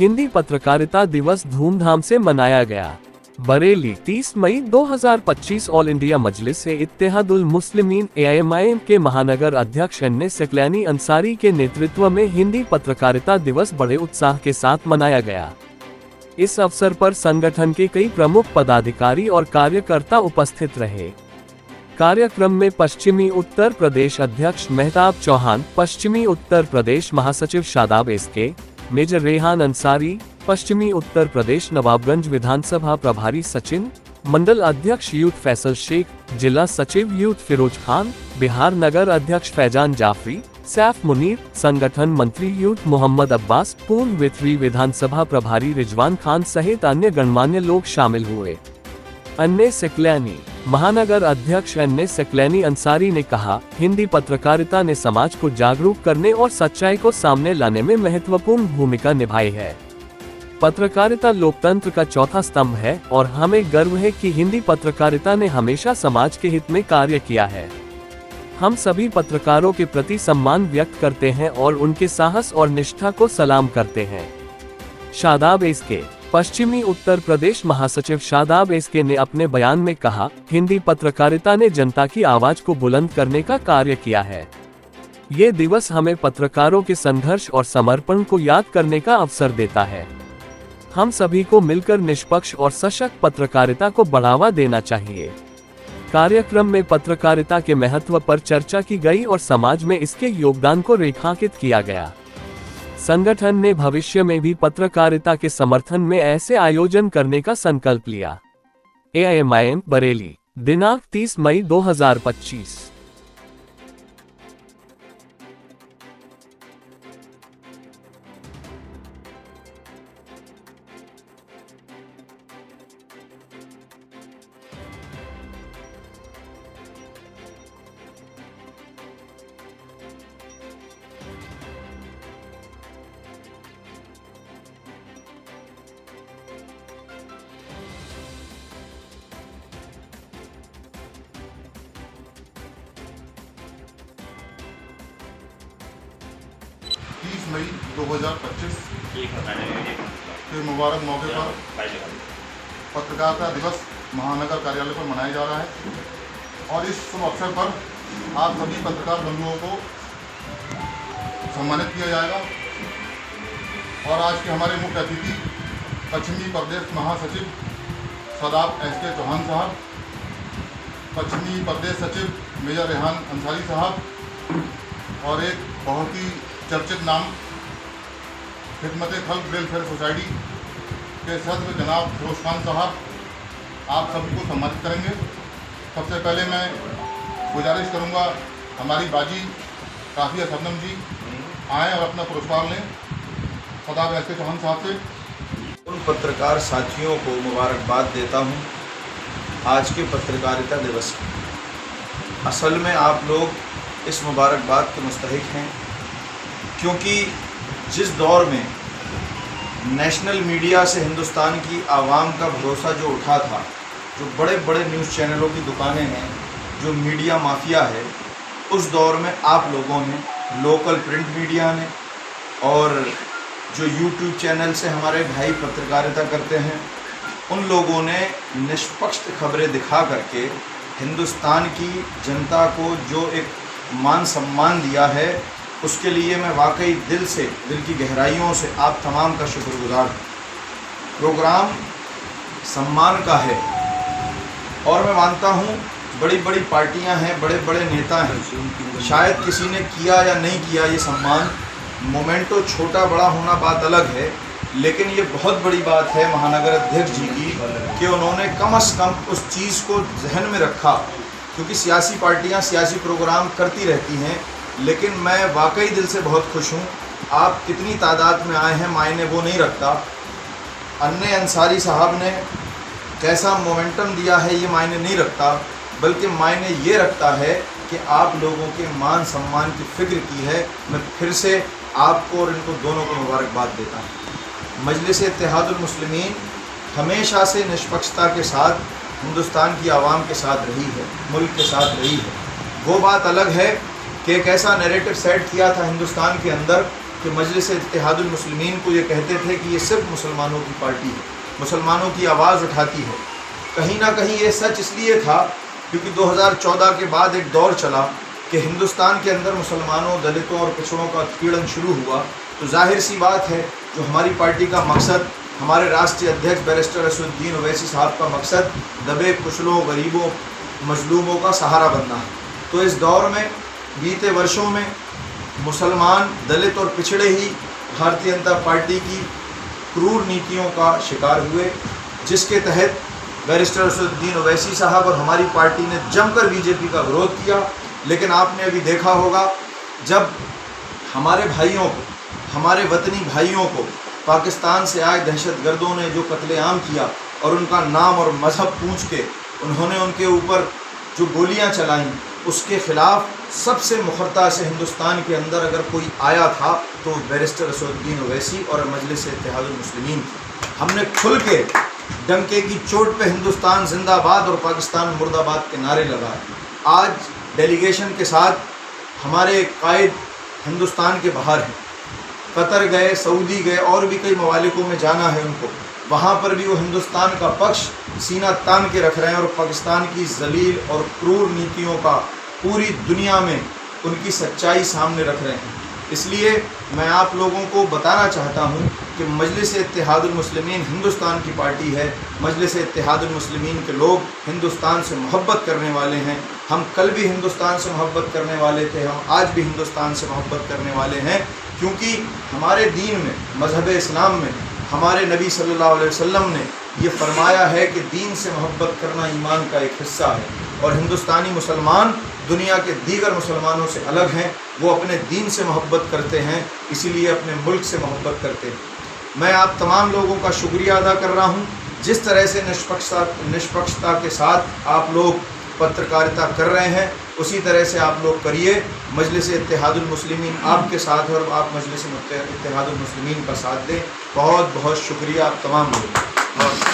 हिंदी पत्रकारिता दिवस धूमधाम से मनाया गया। बरेली 30 मई 2025 ऑल इंडिया मजलिस इत्तेहादुल मुस्लिमीन AIMIM के महानगर अध्यक्ष अन्ने सकलैनी अंसारी के नेतृत्व में हिंदी पत्रकारिता दिवस बड़े उत्साह के साथ मनाया गया। इस अवसर पर संगठन के कई प्रमुख पदाधिकारी और कार्यकर्ता उपस्थित रहे। कार्यक्रम में पश्चिमी उत्तर प्रदेश अध्यक्ष मेहताब चौहान, पश्चिमी उत्तर प्रदेश महासचिव शादाब SK, मेजर रेहान अंसारी, पश्चिमी उत्तर प्रदेश नवाबगंज विधानसभा प्रभारी सचिन, मंडल अध्यक्ष यूथ फैसल शेख, जिला सचिव यूथ फिरोज खान, बिहार नगर अध्यक्ष फैजान जाफरी, सैफ मुनीर, संगठन मंत्री यूथ मोहम्मद अब्बास, पूर्व विथरी विधानसभा प्रभारी रिजवान खान सहित अन्य गणमान्य लोग शामिल हुए। अन्ने सकलैनी महानगर अध्यक्ष अन्ने सकलैनी अंसारी ने कहा, हिंदी पत्रकारिता ने समाज को जागरूक करने और सच्चाई को सामने लाने में महत्वपूर्ण भूमिका निभाई है। पत्रकारिता लोकतंत्र का चौथा स्तंभ है और हमें गर्व है कि हिंदी पत्रकारिता ने हमेशा समाज के हित में कार्य किया है। हम सभी पत्रकारों के प्रति सम्मान व्यक्त करते हैं और उनके साहस और निष्ठा को सलाम करते हैं। शादाब SK, पश्चिमी उत्तर प्रदेश महासचिव शादाब SK ने अपने बयान में कहा, हिंदी पत्रकारिता ने जनता की आवाज को बुलंद करने का कार्य किया है। ये दिवस हमें पत्रकारों के संघर्ष और समर्पण को याद करने का अवसर देता है। हम सभी को मिलकर निष्पक्ष और सशक्त पत्रकारिता को बढ़ावा देना चाहिए। कार्यक्रम में पत्रकारिता के महत्व पर चर्चा की गई और समाज में इसके योगदान को रेखांकित किया गया। संगठन ने भविष्य में भी पत्रकारिता के समर्थन में ऐसे आयोजन करने का संकल्प लिया। AIMIM बरेली, दिनांक 30 मई 2025। मई 2025 के मुबारक मौके पर पत्रकारिता दिवस महानगर कार्यालय पर मनाया जा रहा है और इस शुभ अवसर पर आप सभी पत्रकार बंधुओं को सम्मानित किया जाएगा। और आज के हमारे मुख्य अतिथि पश्चिमी प्रदेश महासचिव शादाब SK चौहान साहब, पश्चिमी प्रदेश सचिव मेजर रेहान अंसारी साहब और एक बहुत ही चर्चित नाम खिदमत-ए-खल्क वेलफेयर सोसाइटी के सदस्य जनाब फिरोज खान साहब, आप सभी को सम्मानित करेंगे। सबसे पहले मैं गुजारिश करूंगा हमारी बाजी काफिया शबनम जी आएँ और अपना पुरस्कार लें शादाब SK चौहान साहब से। उन पत्रकार साथियों को मुबारकबाद देता हूं आज के पत्रकारिता दिवस की। असल में आप लोग इस मुबारकबाद के मुस्तहिक हैं, क्योंकि जिस दौर में नेशनल मीडिया से हिंदुस्तान की आवाम का भरोसा जो उठा था, जो बड़े बड़े न्यूज़ चैनलों की दुकानें हैं, जो मीडिया माफिया है, उस दौर में आप लोगों ने, लोकल प्रिंट मीडिया ने और जो यूट्यूब चैनल से हमारे भाई पत्रकारिता करते हैं, उन लोगों ने निष्पक्ष खबरें दिखा करके हिंदुस्तान की जनता को जो एक मान सम्मान दिया है, उसके लिए मैं वाकई दिल से, दिल की गहराइयों से आप तमाम का शुक्रगुजार हूँ। प्रोग्राम सम्मान का है और मैं मानता हूँ बड़ी बड़ी पार्टियां हैं, बड़े बड़े नेता हैं, शायद किसी ने किया या नहीं किया ये सम्मान, मोमेंटो छोटा बड़ा होना बात अलग है, लेकिन ये बहुत बड़ी बात है महानगर अध्यक्ष जी की कि उन्होंने कम से कम उस चीज़ को जहन में रखा। क्योंकि सियासी पार्टियां सियासी प्रोग्राम करती रहती हैं, लेकिन मैं वाकई दिल से बहुत खुश हूँ। आप कितनी तादाद में आए हैं मायने वो नहीं रखता, अन्ने अंसारी साहब ने कैसा मोमेंटम दिया है ये मायने नहीं रखता, बल्कि मायने ये रखता है कि आप लोगों के मान सम्मान की फ़िक्र की है। मैं फिर से आपको और इनको दोनों को मुबारकबाद देता हूँ। मजलिस इत्तेहादुल मुस्लिमीन हमेशा से निष्पक्षता के साथ हिंदुस्तान की आवाम के साथ रही है, मुल्क के साथ रही है। वो बात अलग है कि एक ऐसा नैरेटिव सेट किया था हिंदुस्तान के अंदर कि मजलिस इत्तेहादुल मुस्लिमीन को ये कहते थे कि ये सिर्फ मुसलमानों की पार्टी है, मुसलमानों की आवाज़ उठाती है। कहीं ना कहीं ये सच इसलिए था क्योंकि 2014 के बाद एक दौर चला कि हिंदुस्तान के अंदर मुसलमानों, दलितों और पिछड़ों का उत्पीड़न शुरू हुआ। तो जाहिर सी बात है जो हमारी पार्टी का मकसद, हमारे राष्ट्रीय अध्यक्ष बैरिस्टर असदुद्दीन ओवैसी साहब का मकसद दबे कुचलों, गरीबों, मजलूमों का सहारा बनना है। तो इस दौर में बीते वर्षों में मुसलमान, दलित और पिछड़े ही भारतीय जनता पार्टी की क्रूर नीतियों का शिकार हुए, जिसके तहत बैरिस्टर असदुद्दीन ओवैसी साहब और हमारी पार्टी ने जमकर बीजेपी का विरोध किया। लेकिन आपने अभी देखा होगा जब हमारे भाइयों को, हमारे वतनी भाइयों को पाकिस्तान से आए दहशतगर्दों ने जो कत्लेआम किया और उनका नाम और मज़हब पूछ के उन्होंने उनके ऊपर जो गोलियां चलाईं, उसके ख़िलाफ़ सबसे मुखरता से हिंदुस्तान के अंदर अगर कोई आया था तो बैरिस्टर असदुद्दीन ओवैसी और मजलिस इत्तेहादुल मुस्लिमीन। हमने खुल के डंके की चोट पे हिंदुस्तान जिंदाबाद और पाकिस्तान मुर्दाबाद के नारे लगाए। आज डेलीगेशन के साथ हमारे कायद हिंदुस्तान के बाहर हैं, कतर गए, सऊदी गए और भी कई ममालिकों में जाना है उनको। वहाँ पर भी वो हिंदुस्तान का पक्ष सीना तान के रख रहे हैं और पाकिस्तान की जलील और क्रूर नीतियों का पूरी दुनिया में उनकी सच्चाई सामने रख रहे हैं। इसलिए मैं आप लोगों को बताना चाहता हूँ कि मजलिस इत्तेहादुल मुस्लिमीन हिंदुस्तान की पार्टी है। मजलिस इत्तेहादुल मुस्लिमीन के लोग हिंदुस्तान से मोहब्बत करने वाले हैं। हम कल भी हिंदुस्तान से मोहब्बत करने वाले थे, हम आज भी हिंदुस्तान से मोहब्बत करने वाले हैं, क्योंकि हमारे दीन में, मज़हब इस्लाम में हमारे नबी सल्लल्लाहु अलैहि वसल्लम ने ये फरमाया है कि दीन से मोहब्बत करना ईमान का एक हिस्सा है। और हिंदुस्तानी मुसलमान दुनिया के दीगर मुसलमानों से अलग हैं, वो अपने दीन से मोहब्बत करते हैं, इसीलिए अपने मुल्क से मोहब्बत करते हैं। मैं आप तमाम लोगों का शुक्रिया अदा कर रहा हूँ। जिस तरह से निष्पक्षता के साथ आप लोग पत्रकारिता कर रहे हैं, उसी तरह से आप लोग करिए। मजलिस इत्तेहादुल मुस्लिमीन आपके साथ है और आप मजलिस इत्तेहादुल मुस्लिमीन का साथ दें। बहुत बहुत शुक्रिया आप तमाम लोगों का।